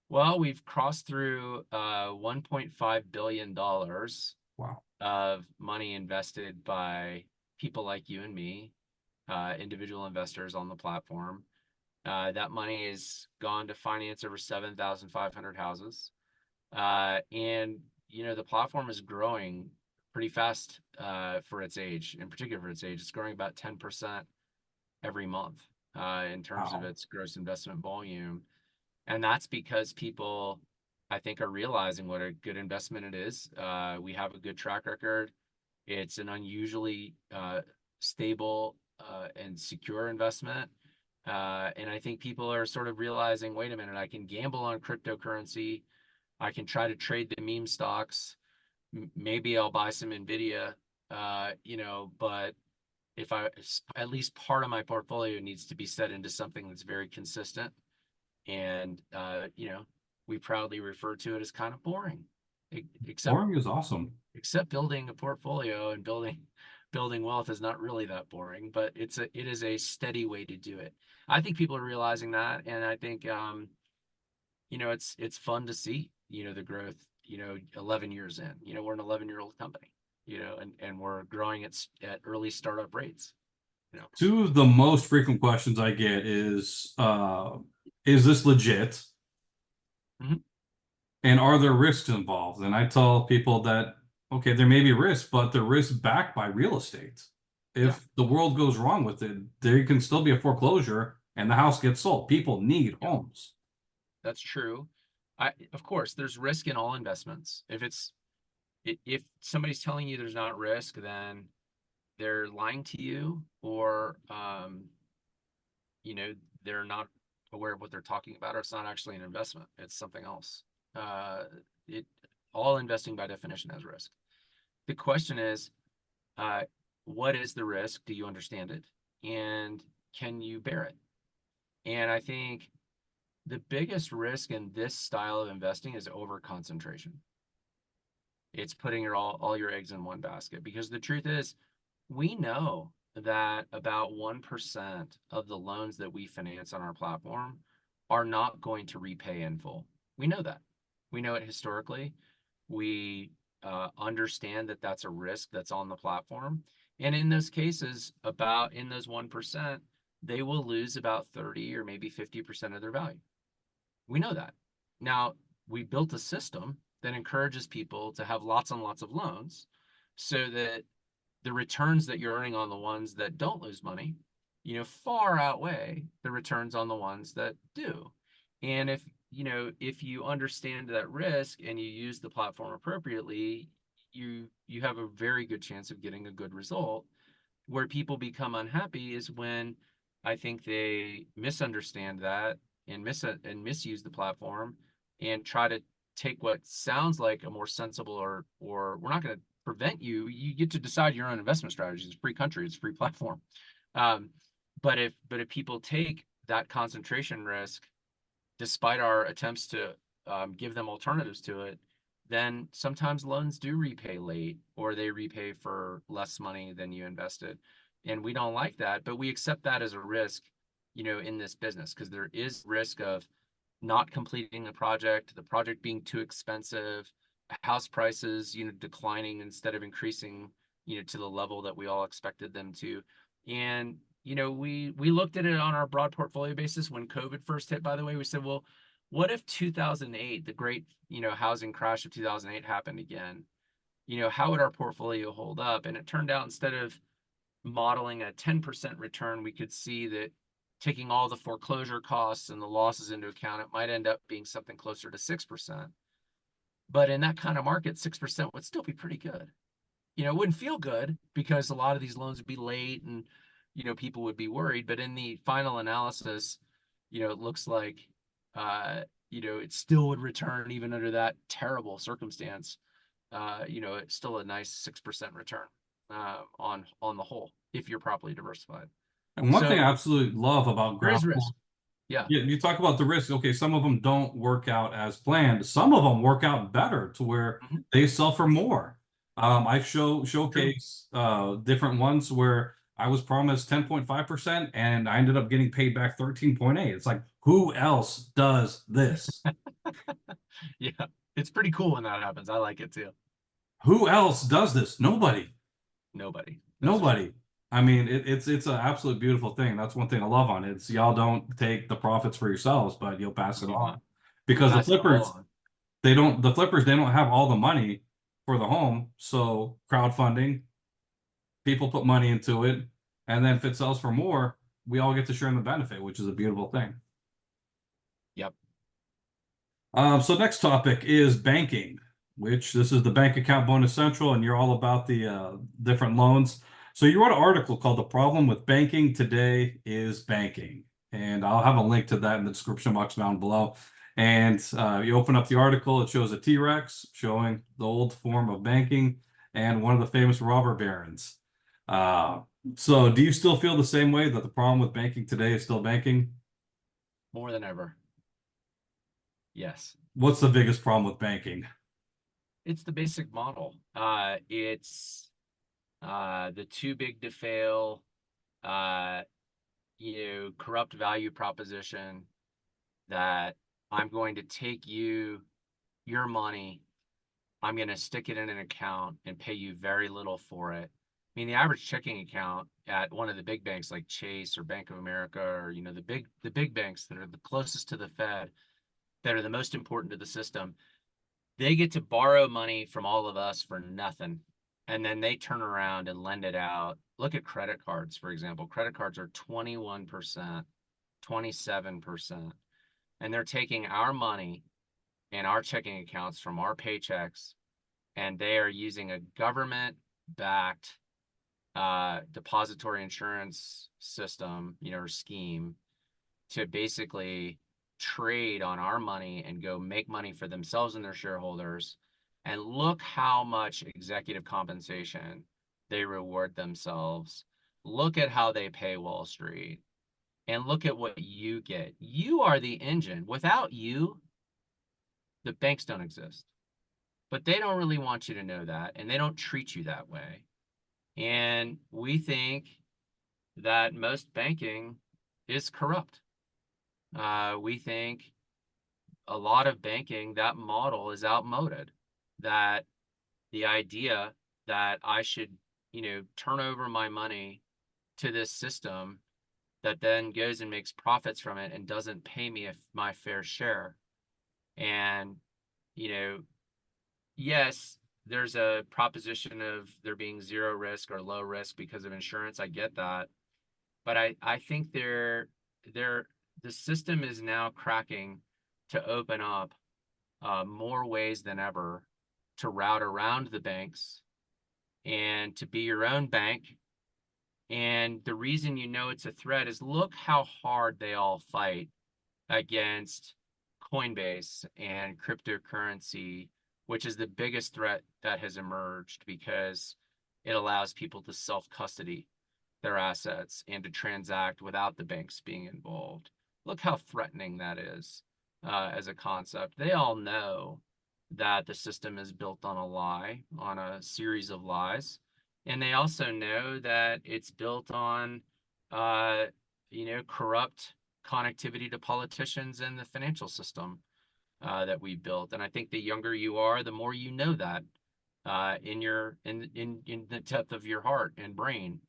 Well, we've crossed through $1.5 billion Wow. of money invested by people like you and me, individual investors on the platform. That money has gone to finance over 7,500 houses. And the platform is growing pretty fast for its age, in particular for its age. It's growing about 10% every month in terms of Wow. its gross investment volume. And that's because people, I think, are realizing what a good investment it is. We have a good track record. It's an unusually stable and secure investment. And I think people are sort of realizing, wait a minute, I can gamble on cryptocurrency. I can try to trade the meme stocks. Maybe I'll buy some Nvidia, but if at least part of my portfolio needs to be set into something that's very consistent. And, we proudly refer to it as kind of boring, except Boring is awesome. building a portfolio and building wealth is not really that boring, but it is a steady way to do it. I think people are realizing that, and I think it's fun to see the growth 11 years in. We're an 11-year-old company, and we're growing at early startup rates. Two of the most frequent questions I get is this legit? Mhm. And are there risks involved? And I tell people that, okay, there may be risks, but the risk backed by real estate. Yeah, If the world goes wrong with it, there can still be a foreclosure and the house gets sold. People need yeah, homes. that's true. Of course, there's risk in all investments. If somebody's telling you there's not risk, then they're lying to you, or you know, they're not aware of what they're talking about, or it's not actually an investment. It's something else. Uh, it all investing by definition has risk. The question is, uh, what is the risk? Do you understand it? And can you bear it? And I think the biggest risk in this style of investing is over concentration. It's putting all your eggs in one basket, because the truth is, we know that about 1% of the loans that we finance on our platform are not going to repay in full. We know that. We know it historically. We understand that that's a risk that's on the platform. And in those cases, in those 1%, they will lose about 30 or maybe 50% of their value. We know that. Now, we built a system that encourages people to have lots and lots of loans so that the returns that you're earning on the ones that don't lose money, far outweigh the returns on the ones that do. And if you understand that risk and you use the platform appropriately, you have a very good chance of getting a good result. Where people become unhappy is when I think they misunderstand that and misuse the platform and try to take what sounds like a more sensible, or we're not going to prevent you. You get to decide your own investment strategy. It's a free country. It's a free platform. Um, but if people take that concentration risk, despite our attempts to give them alternatives to it, then sometimes loans do repay late, or they repay for less money than you invested. And we don't like that, but we accept that as a risk, in this business, because there is risk of not completing the project being too expensive, house prices, declining instead of increasing, to the level that we all expected them to. And, we looked at it on our broad portfolio basis when COVID first hit, by the way. We said, well, what if 2008, the great, housing crash of 2008 happened again? How would our portfolio hold up? And it turned out, instead of modeling a 10% return, we could see that taking all the foreclosure costs and the losses into account, it might end up being something closer to 6%. But in that kind of market, 6% would still be pretty good. It wouldn't feel good because a lot of these loans would be late and, people would be worried. But in the final analysis, it looks like, it still would return even under that terrible circumstance. It's still a nice 6% return on the whole, if you're properly diversified. And one thing I So absolutely love about there is Groundfloor, risk. Yeah. yeah, you talk about the risk. Okay, some of them don't work out as planned. Some of them work out better to where Mhm. they sell for more. I True. showcase different ones where I was promised 10.5% and I ended up getting paid back 13.8. It's like, who else does this? Yeah. It's pretty cool when that happens. I like it too. Who else does this? Nobody. Nobody. That's true. Nobody. I mean, it's an absolute beautiful thing. That's one thing I love on it. It's y'all don't take the profits for yourselves, but you'll pass We it do on. not. We Because pass it all on. the flippers, they don't have all the money for the home. So crowdfunding, people put money into it, and then if it sells for more, we all get to share in the benefit, which is a beautiful thing. Yep. So next topic is banking, which this is the bank account bonus central, and you're all about the different loans. So you wrote an article called "The Problem with Banking Today is Banking," and I'll have a link to that in the description box down below. And you open up the article, it shows a T-Rex showing the old form of banking and one of the famous robber barons. Uh, so do you still feel the same way that the problem with banking today is still banking? More than ever. Yes. What's the biggest problem with banking? It's the basic model. It's the too big to fail, uh, corrupt value proposition that I'm going to take your money, I'm going to stick it in an account and pay you very little for it. I mean, the average checking account at one of the big banks like Chase or Bank of America, or the big banks that are the closest to the Fed, that are the most important to the system, they get to borrow money from all of us for nothing. And then they turn around and lend it out. Look at credit cards, for example. Credit cards are 21%, 27%. And they're taking our money and our checking accounts from our paychecks, and they are using a government backed depository insurance system, or scheme, to basically trade on our money and go make money for themselves and their shareholders. And look how much executive compensation they reward themselves. Look at how they pay Wall Street. And look at what you get. You are the engine. Without you, the banks don't exist. But they don't really want you to know that, and they don't treat you that way. And we think that most banking is corrupt. We think a lot of banking, that model is outmoded. That the idea that I should, turn over my money to this system that then goes and makes profits from it and doesn't pay me my fair share. And, you know, yes, there's a proposition of there being zero risk or low risk because of insurance. I get that. But I think the system is now cracking to open up more ways than ever to route around the banks and to be your own bank. And the reason you know it's a threat is look how hard they all fight against Coinbase and cryptocurrency, which is the biggest threat that has emerged because it allows people to self-custody their assets and to transact without the banks being involved. Look how threatening that is as a concept. They all know that the system is built on a lie, on a series of lies. And they also know that it's built on, corrupt connectivity to politicians and the financial system that we built. And I think the younger you are, the more you know that in the depth of your heart and brain.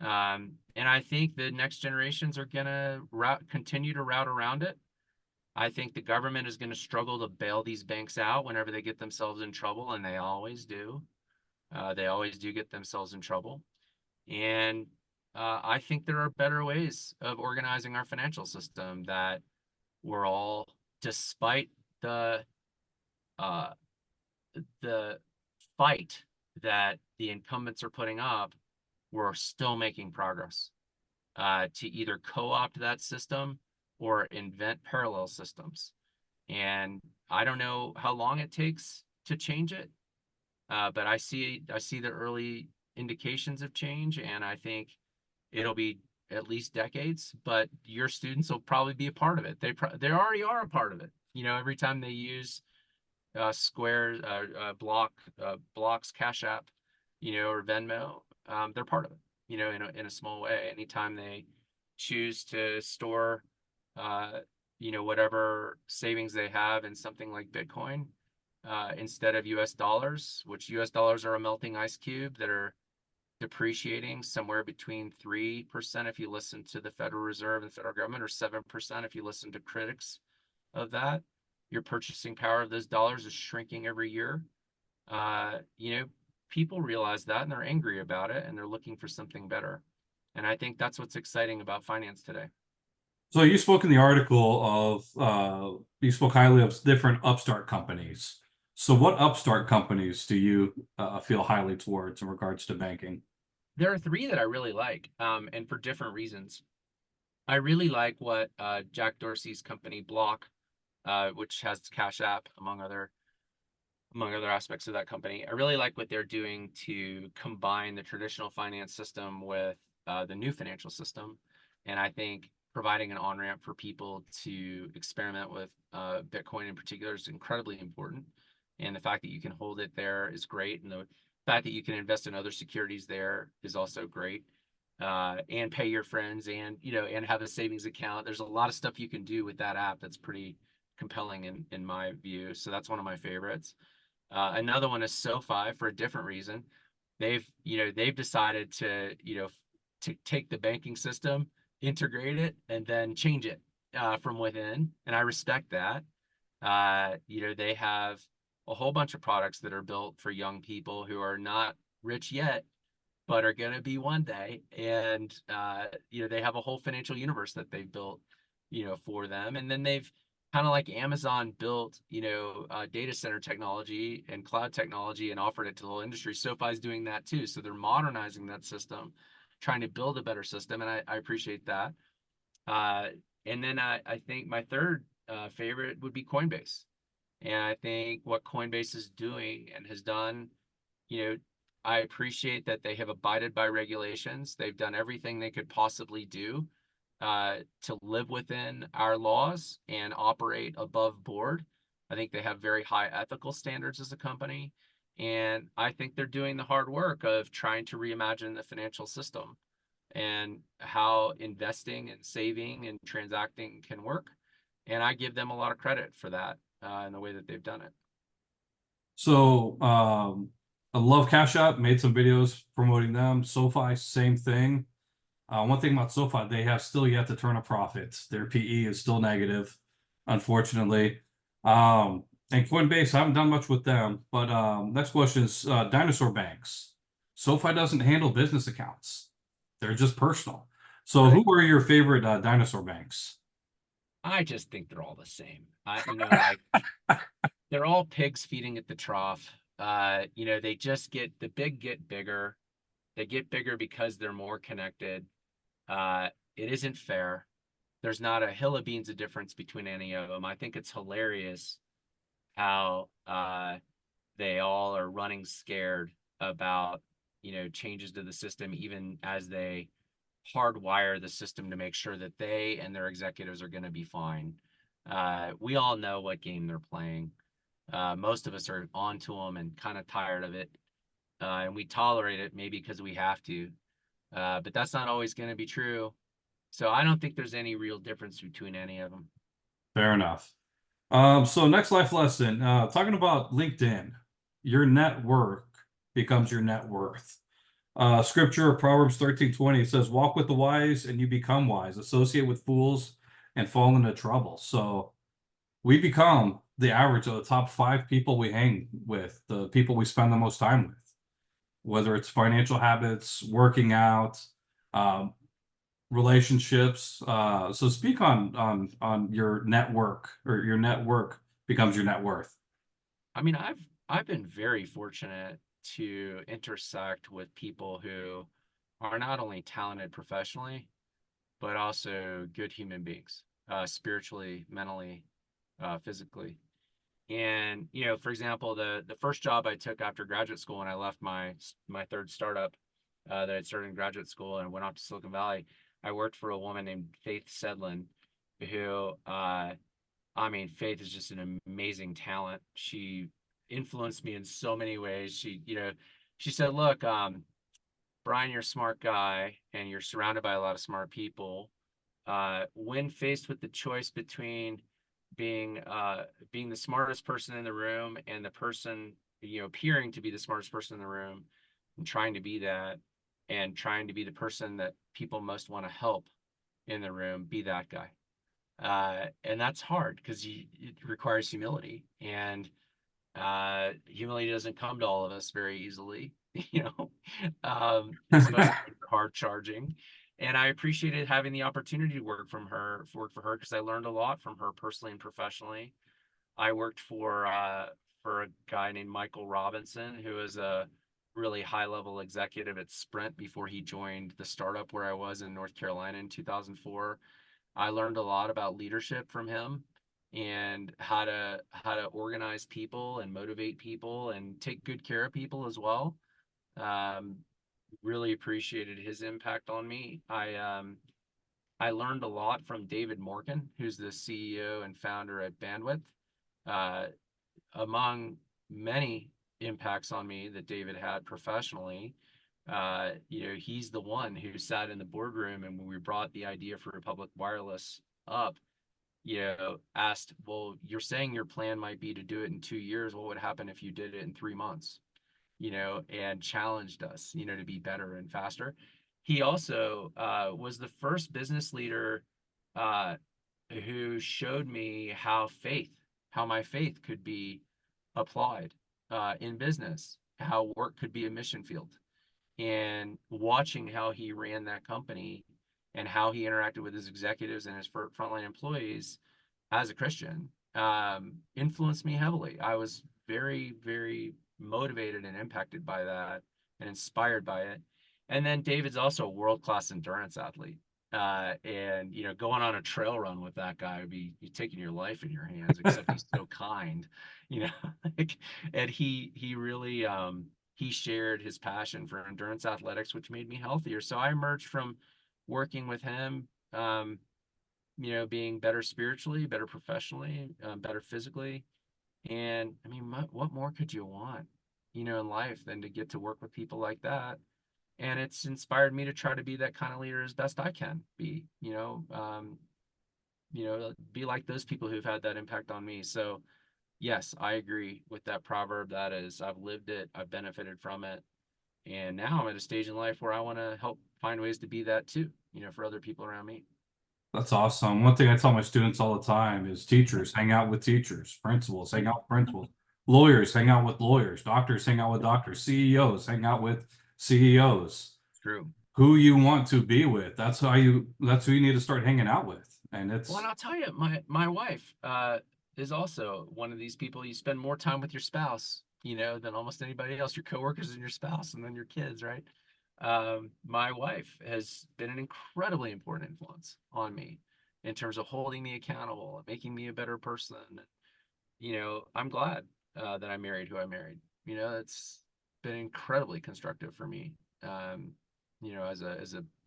And I think the next generations are going to continue to route around it. I think the government is going to struggle to bail these banks out whenever they get themselves in trouble, and they always do. They always do get themselves in trouble. And I think there are better ways of organizing our financial system that we're all, despite uh, the fight that the incumbents are putting up, we're still making progress to either co-opt that system or invent parallel systems. And I don't know how long it takes to change it, but I see the early indications of change, and I think it'll be at least decades. But your students will probably be a part of it. They already are a part of it. Every time they use Square, Block's Cash App, or Venmo, they're part of it. In a small way. Anytime they choose to store, whatever savings they have in something like Bitcoin, instead of US dollars, which US dollars are a melting ice cube that are depreciating somewhere between 3% if you listen to the Federal Reserve and federal government, or 7% if you listen to critics of that. Your purchasing power of those dollars is shrinking every year. People realize that and they're angry about it and they're looking for something better. And I think that's what's exciting about finance today. So you spoke in the article of you spoke highly of different upstart companies. So what upstart companies do you feel highly towards in regards to banking? There are three that I really like, and for different reasons. I really like what Jack Dorsey's company Block, which has Cash App among other aspects of that company. I really like what they're doing to combine the traditional finance system with the new financial system. And I think providing an on-ramp for people to experiment with Bitcoin in particular is incredibly important. And the fact that you can hold it there is great. And the fact that you can invest in other securities there is also great. And pay your friends and have a savings account. There's a lot of stuff you can do with that app that's pretty compelling in my view. So that's one of my favorites. Another one is SoFi for a different reason. They've decided to take the banking system, integrate it, and then change it from within, and I respect that. They have a whole bunch of products that are built for young people who are not rich yet, but are going to be one day, and they have a whole financial universe that they've built, for them, and then they've kind of like Amazon built, data center technology and cloud technology and offered it to the whole industry. SoFi's doing that too. So they're modernizing that system, trying to build a better system. And I appreciate that. And then I think my third favorite would be Coinbase. And I think what Coinbase is doing and has done, I appreciate that they have abided by regulations. They've done everything they could possibly do to live within our laws and operate above board. I think they have very high ethical standards as a company. And I think they're doing the hard work of trying to reimagine the financial system and how investing and saving and transacting can work. And I give them a lot of credit for that in the way that they've done it. So I love Cash App, made some videos promoting them. SoFi, same thing. One thing about SoFi, they have still yet to turn a profit. Their PE is still negative, unfortunately. And Coinbase, I haven't done much with them. But next question is dinosaur banks. SoFi doesn't handle business accounts. They're just personal. So who are your favorite dinosaur banks? I just think they're all the same. Like they're all pigs feeding at the trough. They just the big get bigger. They get bigger because they're more connected. It isn't fair. There's not a hill of beans of difference between any of them. I think it's hilarious how they all are running scared about, changes to the system, even as they hardwire the system to make sure that they and their executives are going to be fine. We all know what game they're playing. Most of us are onto them and kind of tired of it. And we tolerate it maybe because we have to. But that's not always going to be true. So I don't think there's any real difference between any of them. Fair enough. So next life lesson, talking about LinkedIn, your network becomes your net worth. Scripture, Proverbs 13:20, it says, walk with the wise and you become wise. Associate with fools and fall into trouble. So we become the average of the top 5 people we hang with, the people we spend the most time with, whether it's financial habits, working out, um, relationships. So speak on your network, or your network becomes your net worth. I mean, I've been very fortunate to intersect with people who are not only talented professionally, but also good human beings, spiritually, mentally, physically. And for example, the first job I took after graduate school when I left my third startup that I'd started in graduate school and went off to Silicon Valley, I worked for a woman named Faith Sedlin, who I mean, Faith is just an amazing talent. She influenced me in so many ways. She said, "Look, Brian, you're a smart guy, and you're surrounded by a lot of smart people. When faced with the choice between being the smartest person in the room and the person appearing to be the smartest person in the room, and trying to be that, and trying to be the person that people most want to help in the room, be that guy." And that's hard because it requires humility, and humility doesn't come to all of us very easily, especially when you're hard charging. And I appreciated having the opportunity to work for her because I learned a lot from her personally and professionally. I worked for a guy named Michael Robinson, who is a really high level executive at Sprint before he joined the startup where I was in North Carolina in 2004. I learned a lot about leadership from him and how to organize people and motivate people and take good care of people as well. Um, really appreciated his impact on me. I learned a lot from David Morgan, who's the CEO and founder at Bandwidth. Uh, Among many impacts on me that David had professionally, he's the one who sat in the boardroom, and when we brought the idea for Republic Wireless up, asked, well, you're saying your plan might be to do it in 2 years. What would happen if you did it in 3 months? And challenged us, to be better and faster. He also was the first business leader uh, who showed me how my faith could be applied in business, how work could be a mission field. And watching how he ran that company and how he interacted with his executives and his frontline employees as a Christian influenced me heavily. I was very, very motivated and impacted by that and inspired by it. And then David's also a world-class endurance athlete. And going on a trail run with that guy would be you taking your life in your hands, except he's so kind, you know. like, and he really he shared his passion for endurance athletics, which made me healthier. So I emerged from working with him, being better spiritually, better professionally, better physically. And I mean, what more could you want, in life than to get to work with people like that? And it's inspired me to try to be that kind of leader as best I can be, be like those people who've had that impact on me. So yes, I agree with that proverb. That is, I've lived it, I've benefited from it. And now I'm at a stage in life where I want to help find ways to be that too, for other people around me. That's awesome. One thing I tell my students all the time is teachers hang out with teachers, principals hang out with principals, lawyers hang out with lawyers, doctors hang out with doctors, CEOs hang out with CEOs. True. Who you want to be with, that's who you need to start hanging out with. And Well, and it's I'll tell you, my wife is also one of these people. You spend more time with your spouse, than almost anybody else, your coworkers and your spouse, and then your kids, right? My wife has been an incredibly important influence on me in terms of holding me accountable and making me a better person. I'm glad that I married who I married. It's been incredibly constructive for me.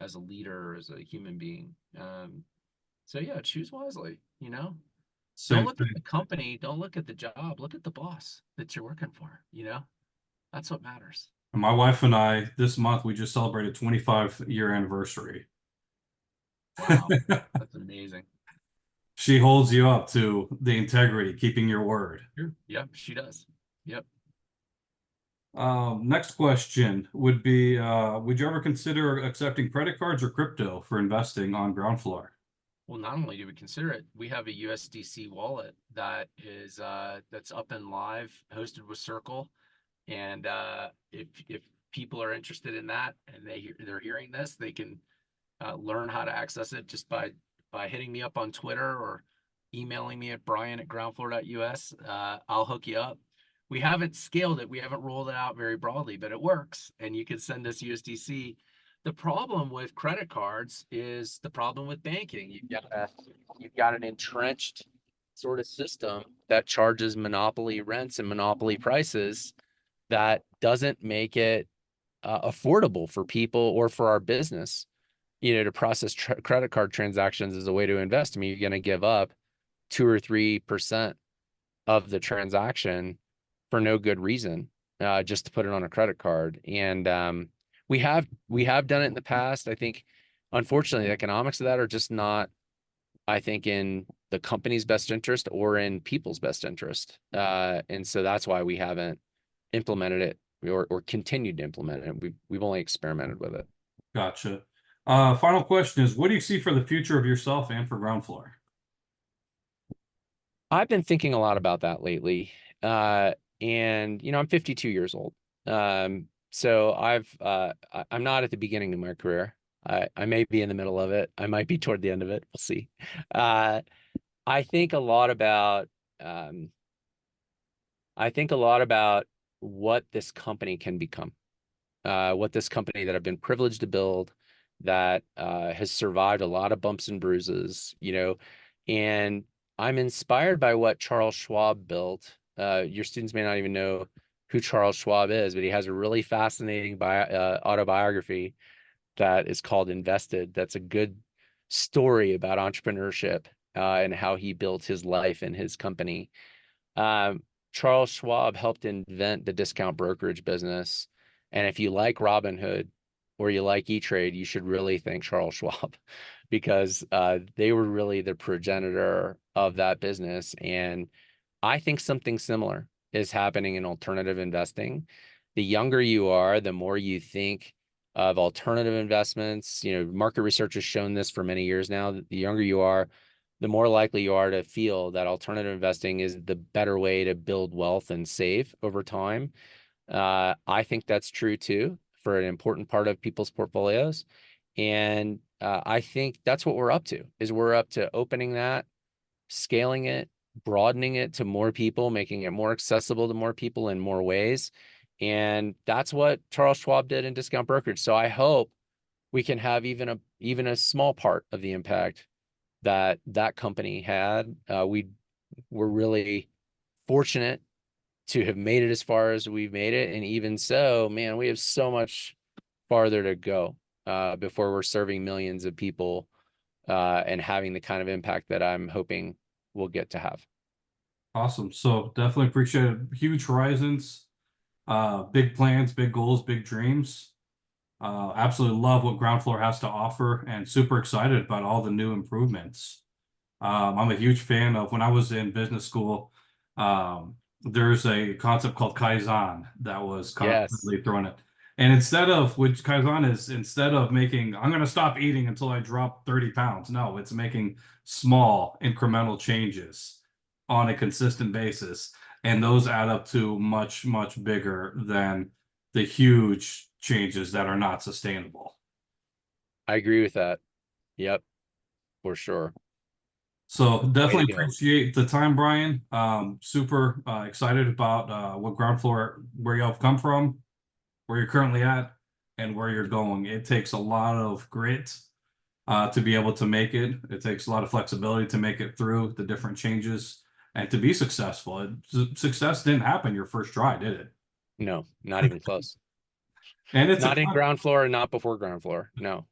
As a leader, as a human being. So yeah, choose wisely. Don't Same look at thing. the company, don't look at the job, look at the boss that you're working for. That's what matters. My wife and I, this month, we just celebrated 25-year anniversary. Wow, that's amazing. She holds you up to the integrity, keeping your word. Sure. Yep, she does. Yep. Next question would be, would you ever consider accepting credit cards or crypto for investing on ground floor? Well, not only do we consider it, we have a USDC wallet that's up and live, hosted with Circle. And if people are interested in that and they're hearing this, they can learn how to access it just by hitting me up on Twitter or emailing me at brian@groundfloor.us. I'll hook you up. We haven't scaled it. We haven't rolled it out very broadly, but it works. And you can send us USDC. The problem with credit cards is the problem with banking. You've got an entrenched sort of system that charges monopoly rents and monopoly prices that doesn't make it affordable for people or for our business, to process credit card transactions as a way to invest. I mean, you're going to give up 2 or 3% of the transaction for no good reason, just to put it on a credit card. And we have done it in the past. I think, unfortunately, the economics of that are just not, I think, in the company's best interest or in people's best interest. And so that's why we haven't implemented it or continued to implement it. We've only experimented with it. Gotcha. Final question is, what do you see for the future of yourself and for ground floor? I've been thinking a lot about that lately. And I'm 52 years old. So I'm not at the beginning of my career. I may be in the middle of it. I might be toward the end of it. We'll see. Uh, I think a lot about um, I think a lot about what this company can become, what this company that I've been privileged to build, that has survived a lot of bumps and bruises, and I'm inspired by what Charles Schwab built. Your students may not even know who Charles Schwab is, but he has a really fascinating autobiography that is called Invested. That's a good story about entrepreneurship and how he built his life and his company. Um, Charles Schwab helped invent the discount brokerage business. And if you like Robinhood or you like E-Trade, you should really thank Charles Schwab because they were really the progenitor of that business. And I think something similar is happening in alternative investing. The younger you are, the more you think of alternative investments. Market research has shown this for many years now. That the younger you are, the more likely you are to feel that alternative investing is the better way to build wealth and save over time. I think that's true too for an important part of people's portfolios. And I think that's what we're up to, is we're up to opening that, scaling it, broadening it to more people, making it more accessible to more people in more ways. And that's what Charles Schwab did in discount brokerage. So I hope we can have even a small part of the impact that company had. We were really fortunate to have made it as far as we've made it. And even so, man, we have so much farther to go before we're serving millions of people and having the kind of impact that I'm hoping we'll get to have. Awesome. So definitely appreciate it. Huge horizons, big plans, big goals, big dreams. Absolutely love what ground floor has to offer and super excited about all the new improvements. I'm a huge fan of when I was in business school. There's a concept called Kaizen that was Yes, constantly thrown at. And which Kaizen is, instead of making, I'm going to stop eating until I drop 30 pounds. No, it's making small incremental changes on a consistent basis. And those add up to much, much bigger than the huge changes that are not sustainable. I agree with that. Yep, for sure. So Way to definitely go. appreciate the time, Brian. Super excited about what ground floor, where y'all have come from, where you're currently at, and where you're going. It takes a lot of grit to be able to make it. It takes a lot of flexibility to make it through the different changes and to be successful. Success didn't happen your first try, did it? No, not even close. And it's a Not in ground floor and not before ground floor. No.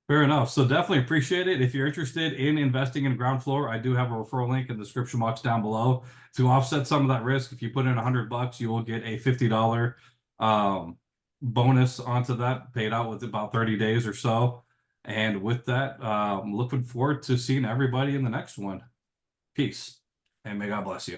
fair enough. So definitely appreciate it. If you're interested in investing in ground floor, I do have a referral link in the description box down below to offset some of that risk. If you put in $100, you will get a $50 um, bonus onto that, paid out with about 30 days or so. And with that, looking forward to seeing everybody in the next one. Peace, and may God bless you.